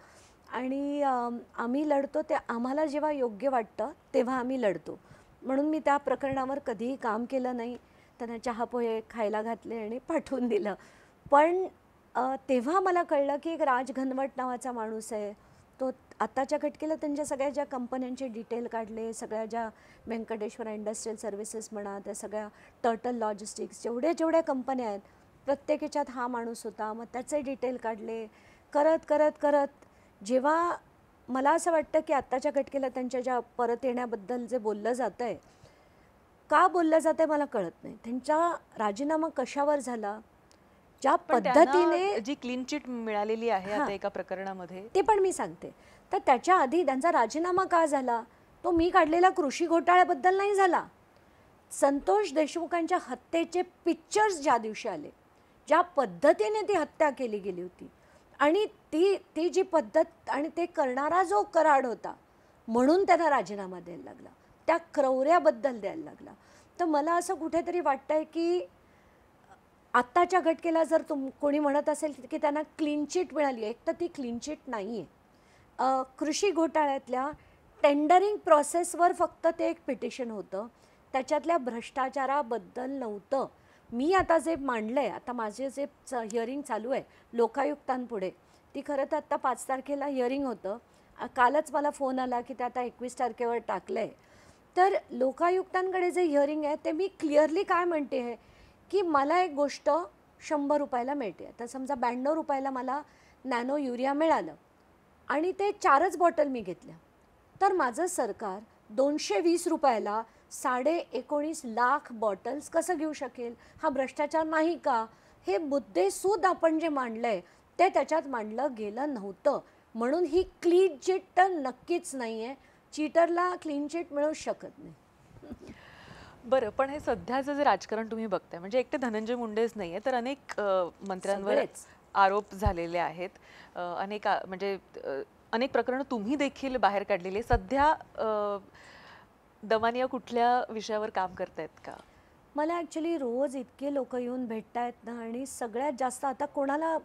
आणि आम्ही लढतो ते आम्हाला जेव्हा योग्य वाटतं तेव्हा आम्ही लढतो. म्हणून मी त्या प्रकरणावर कधीही काम केलं नाही. त्यांना चहा पोहे खायला घातले आणि पाठवून दिलं. पण तेव्हा मला कळलं की एक राज घनवट नावाचा माणूस आहे. तो आत्ताच्या घटकेला त्यांच्या सगळ्या ज्या कंपन्यांचे डिटेल काढले, सगळ्या ज्या व्यंकटेश्वर इंडस्ट्रियल सर्व्हिसेस म्हणा, त्या सगळ्या टर्टल लॉजिस्टिक्स, जेवढ्या कंपन्या आहेत प्रत्येकाच्यात हा माणूस होता. मग त्याचे डिटेल काढले. करत करत करत जेव्हा मला असं वाटतं की आत्ताच्या घटकेला त्यांच्या ज्या परत येण्याबद्दल जे बोललं जातं आहे, का बोललं जातं आहे मला कळत नाही. त्यांचा राजीनामा कशावर झाला, ज्या पण पद्धतीने त्यांना जी क्लीन चिट मिळालेली आहे हां. आता एका प्रकरणामध्ये, ते पण मी सांगते. तर त्याच्या आधी त्यांचा राजीनामा का झाला, तो मी काढलेला कृषी घोटाळ्याबद्दल नाही झाला. संतोष देशमुखांच्या हत्येचे पिक्चर्स ज्या दिवशी आले, ज्या पद्धतीने ती हत्या केली गेली होती, आणि ती जी पद्धत आणि ते करणारा जो कराड होता, म्हणून त्यांना राजीनामा द्यायला लागला, त्या क्रौर्याबद्दल द्यायला लागला. तर मला असं कुठेतरी वाटतंय की आत्ताच्या घटकेला जर कोणी म्हणत असेल की त्यांना क्लीन चिट मिळाली आहे, एक तर ती क्लीन चिट नाही आहे. कृषी घोटाळ्यातल्या टेंडरिंग प्रोसेसवर फक्त ते एक पिटिशन होतं, त्याच्यातल्या भ्रष्टाचाराबद्दल नव्हतं. मी आता जे मांडलं आहे, आता माझे जे हिअरिंग चालू आहे लोकायुक्तांपुढे, ती खरं तर आत्ता 5 तारखेला हिअरिंग होतं. कालच मला फोन आला की ते आता 21 तारखेवर टाकलं आहे. तर लोकायुक्तांकडे जे हिअरिंग आहे ते मी क्लिअरली काय म्हणते आहे की मला एक गोष्ट 100 रुपयाला मिळते. तर समजा 92 रुपयाला मला नॅनो युरिया मिळालं, आणि ते 4च बॉटल मी घेतल्या, तर माझं सरकार 220 रुपयाला 19.5 लाख बॉटल्स कसं घेऊ शकेल? हा भ्रष्टाचार नाही का? हे मुद्देसूद आपण जे मांडलं आहे ते त्याच्यात मांडलं गेलं नव्हतं. म्हणून ही क्लीन चिट तर नक्कीच नाही आहे. चीटरला क्लीन चिट मिळूच शकत नाही. बरं, पण हे सध्याचं जे राजकारण तुम्ही बघताय, म्हणजे एकटे धनंजय मुंडेच नाहीये, तर अनेक मंत्र्यांवर सगळेच. आरोप झालेले आहेत. म्हणजे अनेक प्रकरणं तुम्ही देखील बाहेर काढलेली आहे. सध्या दमानिया कुठल्या विषयावर काम करतायत का? मला ॲक्च्युली रोज इतके लोक येऊन भेटत आहेत ना, आणि सगळ्यात जास्त आता कोणाला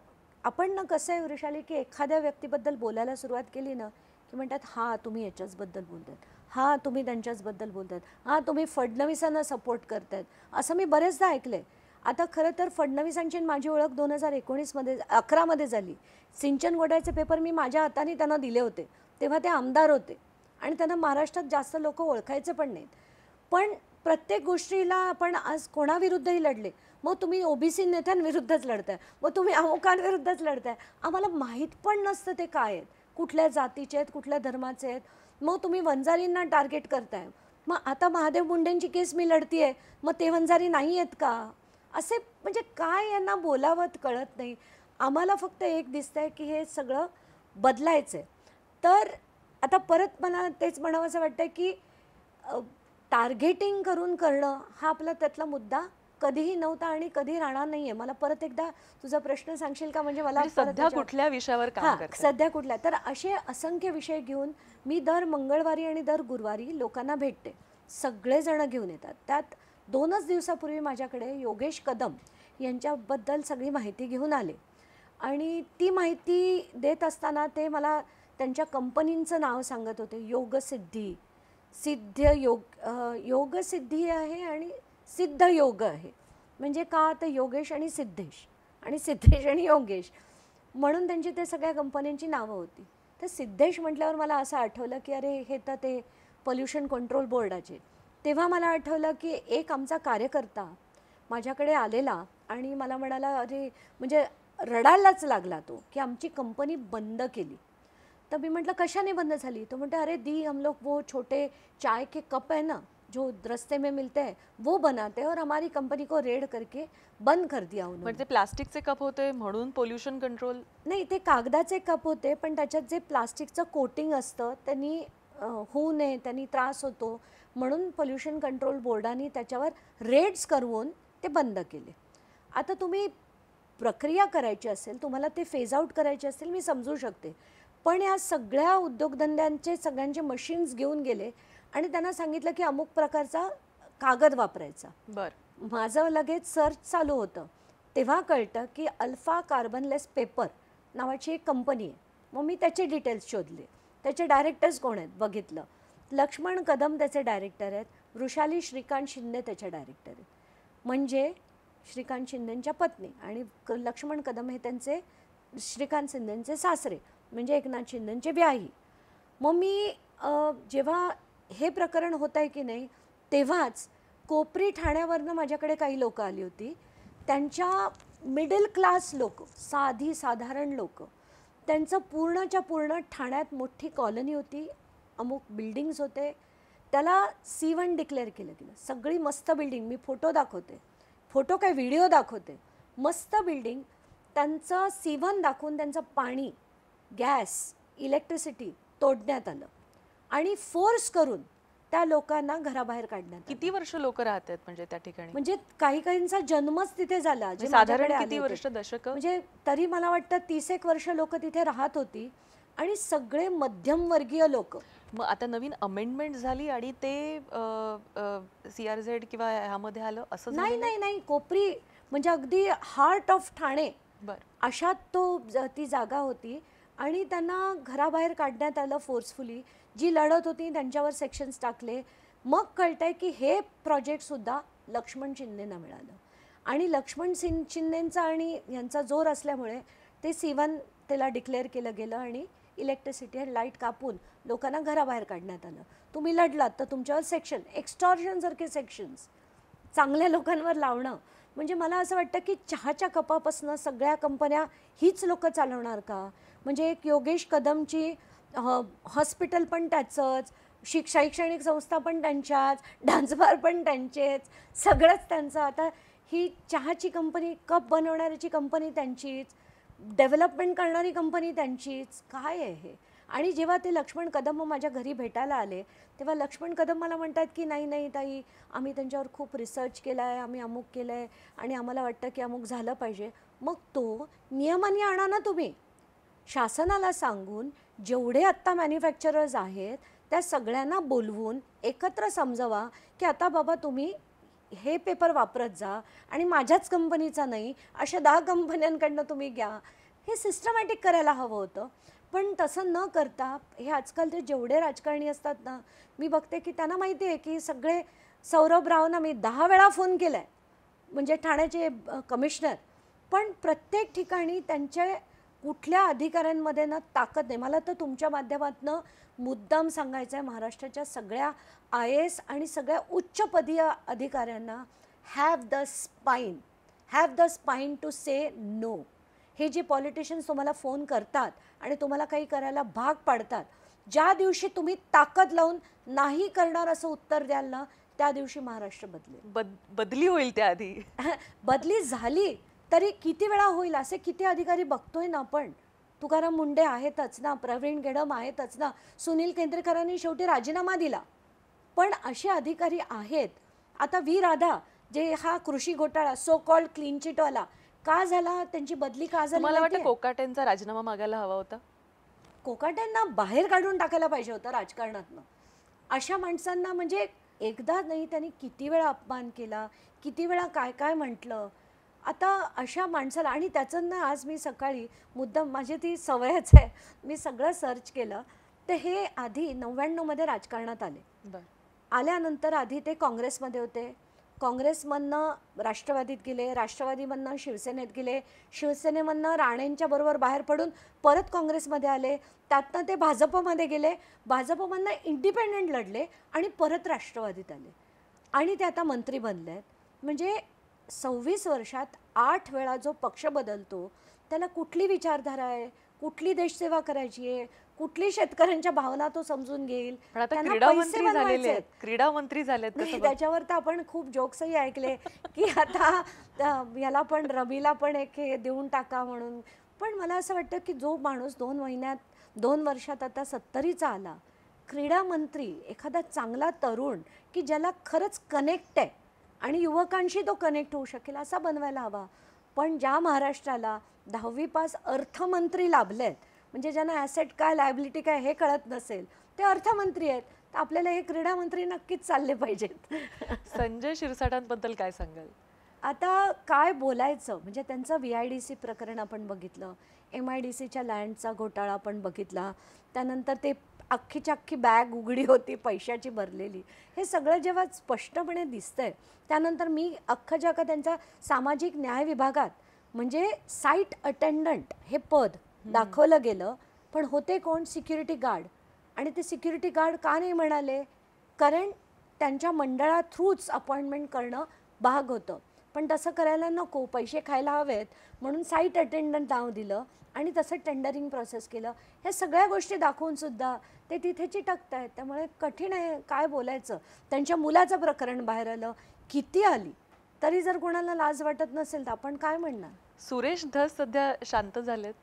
आपण ना कसं आहे वृषाली, की एखाद्या व्यक्तीबद्दल बोलायला सुरुवात केली ना की म्हणतात हां तुम्ही याच्याचबद्दल बोलतात, हां तुम्ही त्यांच्याचबद्दल बोलतात, हां तुम्ही फडणवीसांना सपोर्ट करतायत, असं मी बरेचदा ऐकलं आहे. आता खरं तर फडणवीसांची माझी ओळख 2011मध्ये झाली. सिंचन घोटाळ्याचे पेपर मी माझ्या हाताने त्यांना दिले होते. तेव्हा ते आमदार होते, आणि त्यांना महाराष्ट्रात जास्त लोक ओळखायचे पण नाहीत. पण प्रत्येक गोष्टीला आपण आज कोणाविरुद्धही लढले, मग तुम्ही OBC नेत्यांविरुद्धच लढताय, मग तुम्ही अमुकांविरुद्धच लढताय. आम्हाला माहीत पण नसतं ते काय आहेत, कुठल्या जातीचे आहेत, कुठल्या धर्माचे आहेत. मग तुम्ही वंजारींना टार्गेट करताय. मग आता महादेव मुंडेंची केस मी लढतीये, मग ते वंजारी नाही आहेत का? असे म्हणजे काय यांना बोलावं कळत नाही. आम्हाला फक्त एक दिसतंय की हे सगळं बदलायचं आहे. तर आता परत मला तेच म्हणावंसं वाटतं की टार्गेटिंग करून करणं हा आपला त्यातला मुद्दा कधीही नव्हता आणि कधी राहणार नाहीये. मला परत एकदा तुझा प्रश्न सांगशील का, म्हणजे मला म्हणजे परत सध्या त्याच्यावर- कुठल्या विषयावर काम हां, करते? सध्या कुठल्या, तर असे असंख्य विषय घेऊन मी दर मंगळवारी आणि दर गुरुवारी लोकांना भेटते. सगळेजण घेऊन येतात. त्यात 2च दिवसापूर्वी माझ्याकडे योगेश कदम यांच्याबद्दल सगळी माहिती घेऊन आले आणि ती माहिती देत असताना ते मला त्यांच्या कंपनीचं नाव सांगत होते. योगसिद्धी, सिद्ध योगसिद्धी आहे आणि सिद्ध योग आहे. म्हणजे का, तर योगेश आणि सिद्धेश आणि सिद्धेश आणि योगेश म्हणून त्यांची ते सगळ्या कंपन्यांची नावं होती. तर सिद्धेश म्हटल्यावर मला असं आठवलं की अरे हे तर ते पोल्युशन कंट्रोल बोर्डाचे. तेव्हा मला आठवलं की एक आमचा कार्यकर्ता माझ्याकडे आलेला आणि मला म्हणाला, अरे म्हणजे रडायलाच लागला तो, की आमची कंपनी बंद केली. तर मी म्हटलं कशाने बंद झाली? तो म्हणते अरे दी हम लोग वो छोटे चाय के कप है ना जो रास्ते में मिलते हैं वो बनाते हैं और हमारी कंपनी को रेड करके बंद कर दिया उन्होंने. म्हणजे प्लास्टिकचे कप होते म्हणून पोल्युशन कंट्रोल? नाही, ते कागदाचे कप होते, पण त्याच्यात जे प्लास्टिकचं कोटिंग असतं त्यांनी होऊ नये, त्यांनी त्रास होतो म्हणून पोल्युशन कंट्रोल बोर्डाने त्याच्यावर रेड्स करवून ते बंद केले. आता तुम्ही प्रक्रिया करायची असेल, तुम्हाला ते फेज आउट करायचे असेल, मी समजू शकते. पण या सगळ्या उद्योगधंद्यांचे सगळ्यांचे मशीन्स घेऊन गेले आणि त्यांना सांगितलं की अमुक प्रकारचा कागद वापरायचा. बरं. माझं लगेच सर्च चालू होतं. तेव्हा कळतं की अल्फा कार्बनलेस पेपर नावाची एक कंपनी आहे. मग मी त्याचे डिटेल्स शोधले. त्याचे डायरेक्टर्स कोण आहेत बघितलं. लक्ष्मण कदम त्याचे डायरेक्टर आहेत. वृषाली श्रीकांत शिंदे त्याचे डायरेक्टर आहेत. म्हणजे श्रीकांत शिंदेंच्या पत्नी आणि लक्ष्मण कदम हे त्यांचे श्रीकांत शिंदेंचे सासरे, म्हणजे एकनाथ शिंदेंचे व्याही. मग मी जेव्हा हे प्रकरण होत आहे की नाही, तेव्हाच कोपरी ठाण्यावरनं माझ्याकडे काही लोक आली होती. त्यांच्या मिडल क्लास लोक, साधी साधारण लोक, त्यांचं पूर्णच्या पूर्ण ठाण्यात मोठी कॉलनी होती, अमुक बिल्डिंग्स होते. त्याला C1 डिक्लेअर केलं गेलं. सगळी मस्त बिल्डिंग, मी फोटो दाखवते, फोटो काय व्हिडिओ दाखवते, मस्त बिल्डिंग. त्यांचं C1 दाखवून त्यांचं पाणी, गॅस, इलेक्ट्रिसिटी तोडण्यात आलं आणि फोर्स करून त्या लोकांना घराबाहेर काढण्यात आलं. किती वर्ष लोक राहतात म्हणजे त्या ठिकाणी? म्हणजे काही काहींचा जन्मच तिथे झाला. जे साधारण माझ्याकडे आले किती होते. वर्ष, दशक? म्हणजे म्हणजे तरी मला वाटतं 30 वर्ष लोक तिथे राहत होती आणि सगळे मध्यमवर्गीय लोक. मग आता नवीन अमेंडमेंट झाली आणि ते CRZ किंवा ह्यामध्ये आलं असं नाही झालेलं आहे? नाही नाही, कोपरी म्हणजे अगदी हार्ट ऑफ ठाणे बरं. अशात ती जागा होती आणि त्यांना घराबाहेर काढण्यात आलं फोर्सफुली. जी लढत होती त्यांच्यावर सेक्शन्स टाकले. मग कळतंय की हे प्रोजेक्टसुद्धा लक्ष्मण शिंदेंना मिळालं आणि लक्ष्मण शिंदेंचा आणि यांचा जोर असल्यामुळे ते C1 त्याला डिक्लेअर केलं गेलं आणि इलेक्ट्रिसिटी आणि लाईट कापून लोकांना घराबाहेर काढण्यात आलं. तुम्ही लढलात तर तुमच्यावर सेक्शन, एक्स्टॉर्शनसारखे सेक्शन्स चांगल्या लोकांवर लावणं. म्हणजे मला असं वाटतं की चहाच्या कपापासून सगळ्या कंपन्या हीच लोकं चालवणार का? म्हणजे एक योगेश कदमची हॉस्पिटल पण त्याचंच, शैक्षणिक संस्था पण त्यांच्याच, डान्स बार पण त्यांचेच, सगळंच त्यांचं. आता ही चहाची कंपनी, कप बनवणाऱ्याची कंपनी त्यांचीच, डेव्हलपमेंट करणारी कंपनी त्यांचीच. काय आहे हे? आणि जेव्हा ते लक्ष्मण कदम माझ्या घरी भेटायला आले तेव्हा लक्ष्मण कदम मला म्हणतात की नाही नाही ताई, आम्ही त्यांच्यावर खूप रिसर्च केला आहे, आम्ही अमुक केलं आहे आणि आम्हाला वाटतं की अमुक झालं पाहिजे. मग तो नियमाने आणा ना तुम्ही. शासनाला सांगून जेवढे आत्ता मॅन्युफॅक्चरर्स आहेत त्या सगळ्यांना बोलवून एकत्र समजवा की आता बाबा तुम्ही हे पेपर वापरत जा आणि माझ्याच कंपनीचा नाही, अशा 10 कंपन्यांकडनं तुम्ही घ्या. हे सिस्टमॅटिक करायला हवं होतं. पण तसं न करता हे आजकाल ते जेवढे राजकारणी असतात ना, मी बघते की त्यांना माहिती आहे की सगळे सौरभ रावना मी 10 वेळा फोन केला आहे, म्हणजे ठाण्याचे कमिशनर, पण प्रत्येक ठिकाणी त्यांच्या कुठल्या अधिकाऱ्यांमध्ये ना ताकद नाही. मला तर तुमच्या माध्यमातून मुद्दाम सांगायचं आहे महाराष्ट्राच्या सगळ्या IAS आणि सगळ्या उच्चपदीय अधिकाऱ्यांना, have the spine to say no. हे जे पॉलिटिशियन्स तुम्हाला फोन करतात आणि तुम्हाला काही करायला भाग पाडतात, ज्या दिवशी तुम्ही ताकद लावून नाही करणार असं उत्तर द्याल ना, त्या दिवशी महाराष्ट्र बदलेल. बदली होईल त्याआधी. बदली झाली तरी किती वेळा होईल? असे किती अधिकारी बघतोय ना आपण. तुकाराम मुंडे आहेतच ना, प्रवीण गेडम आहेतच ना, सुनील केंद्रेकरांनी शेवटी राजीनामा दिला, पण असे अधिकारी आहेत. आता राधा जे हा कृषी घोटाळा सो कॉल्ड क्लीन चिटवाला का झाला, त्यांची बदली का झाली तुम्हाला वाटतं माहितीये? कोकाटेंचा राजीनामा मागायला हवा होता? कोकाट्यांना बाहेर काढून टाकायला पाहिजे होतं राजकारणातनं. अशा माणसांना म्हणजे एकदा नाही, त्यांनी किती वेळा अपमान केला, किती वेळा काय काय म्हटलं. आता अशा माणसाला, आणि त्याचं ना आज मी सकाळी मुद्दाम, माझी ती सवयच आहे, मी सगळं सर्च केलं. तर हे आधी 99 मध्ये राजकारणात आले. बरं. आल्यानंतर आधी ते काँग्रेसमध्ये होते, काँग्रेसमधनं राष्ट्रवादीत गेले, राष्ट्रवादीमधनं शिवसेनेत गेले, शिवसेनेमधनं राणेंच्या बरोबर बाहेर पडून परत काँग्रेसमध्ये आले, त्यातनं ते भाजपमध्ये गेले, भाजपमधनं इंडिपेंडंट लढले आणि परत राष्ट्रवादीत आले आणि ते आता मंत्री बनले आहेत. म्हणजे 26 वर्षात 8 वेळा जो पक्ष बदलतो, त्याला कुठली विचारधारा आहे, कुठली देशसेवा करायची आहे, कुठली शेतकऱ्यांच्या भावना तो समजून घेईल. पण आता त्यांना क्रीडा पैसे मंत्री झालेले बनवायचे आहेत, आहेत. क्रीडा मंत्री झालेत नाही, कसं बघ? त्याच्यावर तर आपण खूप जोक्सही ऐकले की आता याला पण, रवीला पण एक हे देऊन टाका म्हणून. पण मला असं वाटतं की जो माणूस 2 वर्षात आता 70चा आला, क्रीडा मंत्री, एखादा चांगला तरुण की ज्याला खरंच कनेक्ट आहे आणि युवकांशी तो कनेक्ट होऊ शकेल, असा बनवायला हवा. पण ज्या महाराष्ट्राला 10वी पास अर्थमंत्री लाभलेत, म्हणजे ज्यांना ॲसेट काय, लायबिलिटी काय हे कळत नसेल, ते अर्थमंत्री आहेत. तर आपल्याला हे क्रीडा मंत्री नक्कीच चालले पाहिजेत. संजय शिरसाटांबद्दल काय सांगाल? आता काय बोलायचं, म्हणजे त्यांचं VIDC प्रकरण आपण बघितलं, MIDCच्या लँडचा घोटाळा आपण बघितला, त्यानंतर ते अख्खीच्या अख्खी बॅग उघडी होती पैशाची भरलेली, हे सगळं जेव्हा स्पष्टपणे दिसतंय, त्यानंतर मी अख्खं जेव्हा त्यांच्या सामाजिक न्याय विभागात म्हणजे साईट अटेंडंट हे पद दाखवलं गेलं, पण होते कोण? Security guard. आणि ते सिक्युरिटी गार्ड का नाही म्हणाले? कारण त्यांच्या मंडळा थ्रूच अपॉइंटमेंट करणं भाग होतं, पण तसं करायला नको, पैसे खायला हवेत, म्हणून साईट अटेंडंट नाव दिलं आणि तसं टेंडरिंग प्रोसेस केलं. ह्या सगळ्या गोष्टी दाखवूनसुद्धा ते तिथे चिटकत आहेत. त्यामुळे कठीण आहे, काय बोलायचं. त्यांच्या मुलाचं प्रकरण बाहेर आलं, किती आली, तरी जर कोणाला लाज वाटत नसेल तर आपण काय म्हणणार? सुरेश धस सध्या शांत झालेत.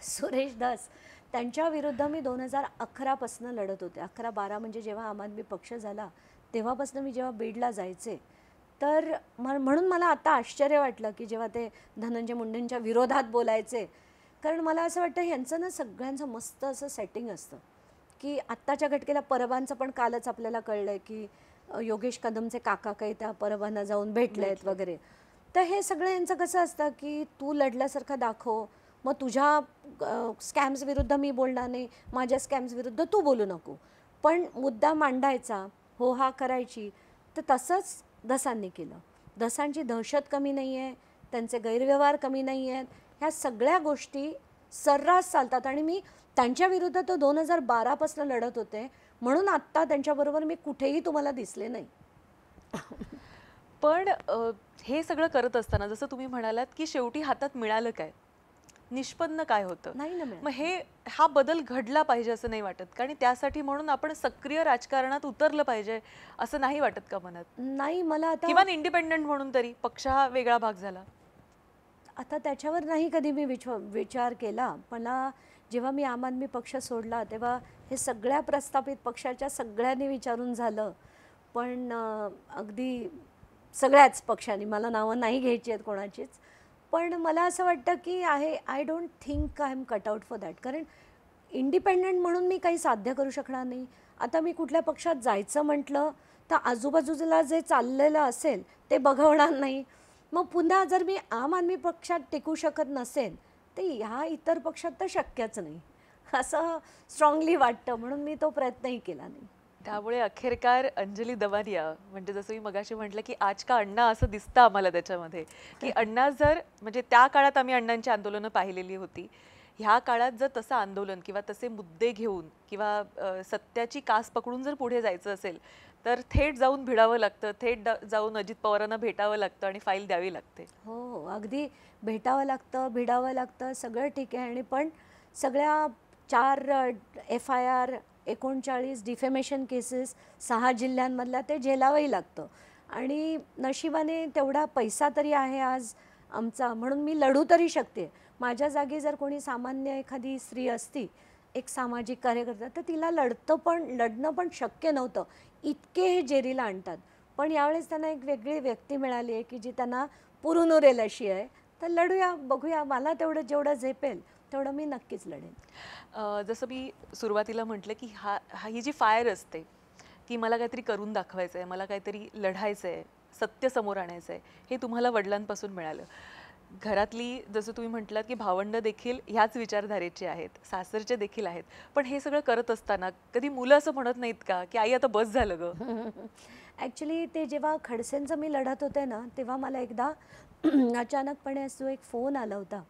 सुरेश धस, त्यांच्या विरुद्ध मी 2011 पासून लढत होते. 11-12 म्हणजे जेव्हा आम आदमी पक्ष झाला तेव्हापासून मी जेव्हा बीडला जायचे, तर म्हणून मला आता आश्चर्य वाटलं की जेव्हा ते धनंजय मुंडेंच्या विरोधात बोलायचे. कारण मला असं वाटतं ह्यांचं ना सगळ्यांचं मस्त असं सेटिंग असतं की आत्ताच्या घटकेला परबांचं पण कालच आपल्याला कळलं आहे की योगेश कदमचे काका काही त्या परबांना जाऊन भेटले आहेत वगैरे. तर हे सगळं यांचं कसं असतं की तू लढल्यासारखं दाखव, मग तुझ्या स्कॅम्स विरुद्ध मी बोलणार नाही, माझ्या स्कॅम्स विरुद्ध तू बोलू नको, पण मुद्दा मांडायचा, हो हा करायची. तर तसंच धसांनी केलं. धसांची दहशत कमी नाही आहे, त्यांचे गैरव्यवहार कमी नाही आहेत, ह्या सगळ्या गोष्टी सर्रास चालतात. आणि मी त्यांच्या विरुद्ध तो 2012 पासून लढत होते, म्हणून आत्ता त्यांच्याबरोबर मी कुठेही तुम्हाला दिसले नाही. पण हे सगळं करत असताना जसं तुम्ही म्हणालात की शेवटी हातात मिळालं काय, निष्पन्न काय होतं? नाही ना मिळत. मग हा बदल घडला पाहिजे असं नाही वाटत का? आणि त्यासाठी म्हणून आपण सक्रिय राजकारणात उतरलं पाहिजे असं नाही वाटत का मनात? नाही, मला आता किंवा इंडिपेंडंट म्हणून तरी पक्ष हा वेगळा भाग झाला. आता त्याच्यावर नाही कधी मी विचार केला. मला जेव्हा मी आम आदमी पक्ष सोडला तेव्हा हे सगळ्या प्रस्थापित पक्षाच्या सगळ्यांनी विचारून झालं, पण अगदी सगळ्याच पक्षांनी, मला नावं नाही घ्यायची आहेत कोणाचीच, पण मला असं वाटतं की I don't think I am cut out for that. कारण इंडिपेंडंट म्हणून मी काही साध्य करू शकणार नाही. आता मी कुठल्या पक्षात जायचं म्हटलं तर आजूबाजूला जे चाललेलं असेल ते बघवणार नाही. मग पुन्हा जर मी आम आदमी पक्षात टिकू शकत नसेल तर ह्या इतर पक्षात तर शक्यच नाही, असं स्ट्रॉंगली वाटतं. म्हणून मी तो प्रयत्नही केला नाही. त्यामुळे अखेरकार अंजली दवानिया, म्हणजे जसं मी मगाशी म्हटलं की आज का अण्णा असं दिसतं आम्हाला त्याच्यामध्ये, की अण्णा जर, म्हणजे त्या काळात आम्ही अण्णांची आंदोलनं पाहिलेली होती, ह्या काळात जर तसं आंदोलन किंवा तसे मुद्दे घेऊन किंवा सत्याची कास पकडून जर पुढे जायचं असेल तर थेट जाऊन भिडावं लागतं, थेट जाऊन अजित पवारांना भेटावं लागतं आणि फाईल द्यावी लागते. हो हो, अगदी भेटावं लागतं, भिडावं लागतं, सगळं ठीक आहे. आणि पण सगळ्या 4 FIR, 39 डिफेमेशन केसेस 6 जिल्ह्यांमधल्या ते झेलावंही लागतं. आणि नशिबाने तेवढा पैसा तरी आहे आज आमचा, म्हणून मी लढू तरी शकते. माझ्या जागी जर कोणी सामान्य एखादी स्त्री असती, एक सामाजिक कार्यकर्ता, तर तिला लढणं पण शक्य नव्हतं. इतके हे जेरीला आणतात. पण यावेळेस त्यांना एक वेगळी व्यक्ती मिळाली आहे की जी त्यांना पुरून उरेल अशी आहे. तर लढूया, बघूया. मला तेवढं जेवढं झेपेल तेवढं मी नक्कीच लढेन. जसं मी सुरुवातीला म्हटलं की ही जी फायर असते की मला काहीतरी करून दाखवायचं आहे, मला काहीतरी लढायचं आहे, सत्य समोर आणायचं आहे, हे तुम्हाला वडिलांपासून मिळालं. घरातली जसं तुम्ही म्हटलात की भावंडं देखील ह्याच विचारधारेची आहेत, सासरचे देखील आहेत. पण हे सगळं करत असताना कधी मुलं असं म्हणत नाहीत का की आई आता बस झालं गं? ॲक्च्युली ते जेव्हा खडसेंचं मी लढत होते ना, तेव्हा मला एकदा अचानकपणे असं एक फोन आला होता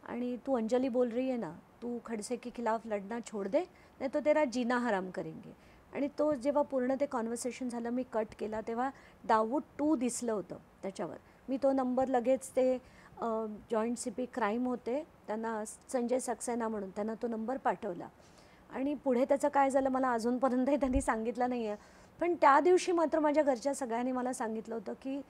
आणि "तू अंजली बोल रही है ना, तू खडसे के खिलाफ लढना छोड़ दे, नहीं तो तेरा जीना हराम करेंगे." आणि तो जेव्हा पूर्ण ते कॉन्व्हर्सेशन झालं, मी कट केला, तेव्हा दाऊद 2 दिसलं होतं त्याच्यावर. मी तो नंबर लगेच ते जॉईंट CP क्राईम होते, त्यांना संजय सक्सेना म्हणून, त्यांना तो नंबर पाठवला. आणि पुढे त्याचं काय झालं मला अजूनपर्यंतही त्यांनी सांगितलं नाही आहे. पण त्या दिवशी मात्र माझ्या घरच्या सगळ्यांनी मला सांगितलं होतं की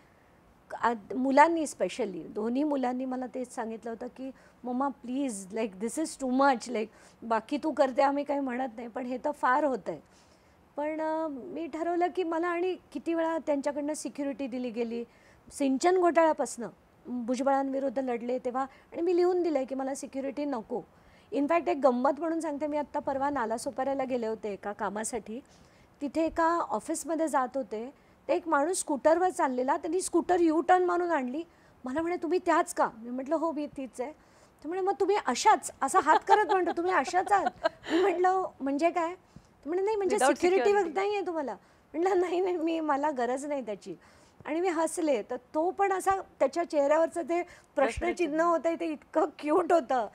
मुलांनी स्पेशली दोन्ही मुलांनी मला तेच सांगितलं होतं की mamma please, like this is too much, like बाकी तू करते आम्ही काही म्हणत नाही, पण हे तर फार होतं आहे. पण मी ठरवलं की मला, आणि किती वेळा त्यांच्याकडनं सिक्युरिटी दिली गेली. सिंचन घोटाळ्यापासनं भुजबळांविरुद्ध लढले तेव्हा, आणि मी लिहून दिलं आहे की मला सिक्युरिटी नको. इनफॅक्ट एक गंमत म्हणून सांगते, मी आत्ता परवा नालासोपाऱ्याला गेले होते एका कामासाठी. तिथे एका ऑफिसमध्ये जात होते, ते एक माणूस स्कूटरवर चाललेला, त्यांनी स्कूटर यू टर्न मारून आणली. मला म्हणे तुम्ही त्याच का? मी म्हटलं हो मी तीच आहे. तर म्हणे मग तुम्ही अशाच, असा हात करत म्हणतो तुम्ही अशाच आहात. मी म्हटलं म्हणजे काय? तर म्हणे नाही म्हणजे Without सिक्युरिटी security. नाही आहे तुम्हाला. म्हटलं नाही नाही, मी मला गरज नाही त्याची. आणि मी हसले. तर तो पण असा त्याच्या चेहऱ्यावरचं ते प्रश्नचिन्ह होतं, ते इतकं क्यूट होतं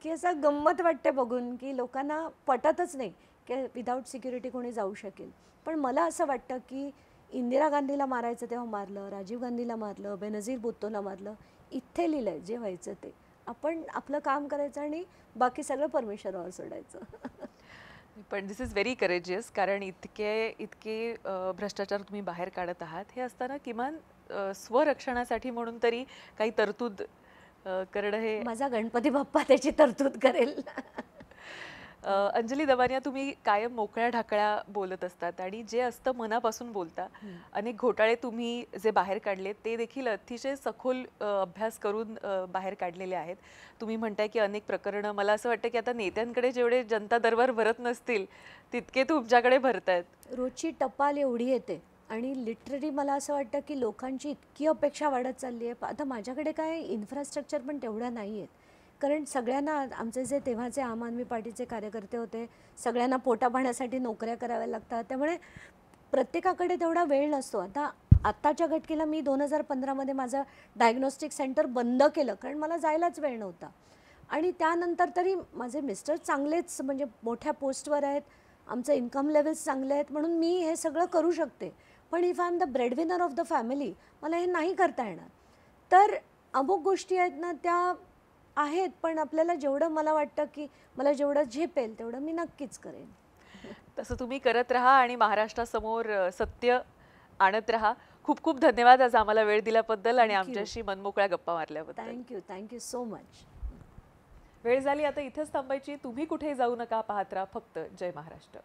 की असं गंमत वाटते बघून की लोकांना पटतच नाही की विदाऊट सिक्युरिटी कोणी जाऊ शकेल. पण मला असं वाटतं की इंदिरा गांधीला मारायचं तेव्हा मारलं, राजीव गांधीला मारलं, बेनझीर भुट्टोला मारलं. इथे लिहिलं आहे जे व्हायचं ते. आपण आपलं काम करायचं आणि बाकी सगळं परमेश्वरावर सोडायचं. पण दिस इज व्हेरी करेजियस, कारण इतके इतके भ्रष्टाचार तुम्ही बाहेर काढत आहात. हे असताना किमान स्वरक्षणासाठी म्हणून तरी काही तरतूद करणं हे. माझा गणपती बाप्पा त्याची तरतूद करेल. अंजली दबानिया, तुम्ही कायम मोकळ्या ढाकळ्या बोलत असतात आणि जे असतं मनापासून बोलता. अनेक घोटाळे तुम्ही जे बाहेर काढले ते देखील अतिशय सखोल अभ्यास करून बाहेर काढलेले आहेत. तुम्ही म्हणताय की अनेक प्रकरणं, मला असं वाटतं की आता नेत्यांकडे जेवढे जनता दरबार भरत नसतील तितके तुमच्याकडे भरतायत. रोजची टपाल एवढी येते आणि लिटरली मला असं वाटतं की लोकांची इतकी अपेक्षा वाढत चालली आहे. आता माझ्याकडे काय इन्फ्रास्ट्रक्चर पण तेवढं नाही आहे, कारण सगळ्यांना, आमचे जे तेव्हाचे आम आदमी पार्टीचे कार्यकर्ते होते, सगळ्यांना पोटापाण्यासाठी नोकऱ्या कराव्या लागतात. त्यामुळे प्रत्येकाकडे तेवढा वेळ नसतो. आत्ताच्या घटकेला मी 2015मध्ये माझं डायग्नोस्टिक सेंटर बंद केलं, कारण मला जायलाच वेळ नव्हता. आणि त्यानंतर तरी माझे मिस्टर चांगलेच, म्हणजे मोठ्या पोस्टवर आहेत, आमचं इन्कम लेवल्स चांगले आहेत, म्हणून मी हे सगळं करू शकते. पण if I am the breadwinner of the family, मला हे नाही करता येणार. तर अमुक गोष्टी आहेत ना, त्या आहेत, पण आपल्याला जेवढं मला वाटतं की मला जेवढं झेपेल तेवढं मी नक्कीच करेन. तसं तुम्ही करत राहा आणि महाराष्ट्रासमोर सत्य आणत राहा. खूप खूप धन्यवाद आज आम्हाला वेळ दिल्याबद्दल आणि Thank you. आमच्याशी मनमोकळ्या गप्पा मारल्याबद्दल. Thank you so much. वेळ झाली आता इथेच थांबायची. तुम्ही कुठेही जाऊ नका, पाहत राहा फक्त जय महाराष्ट्र.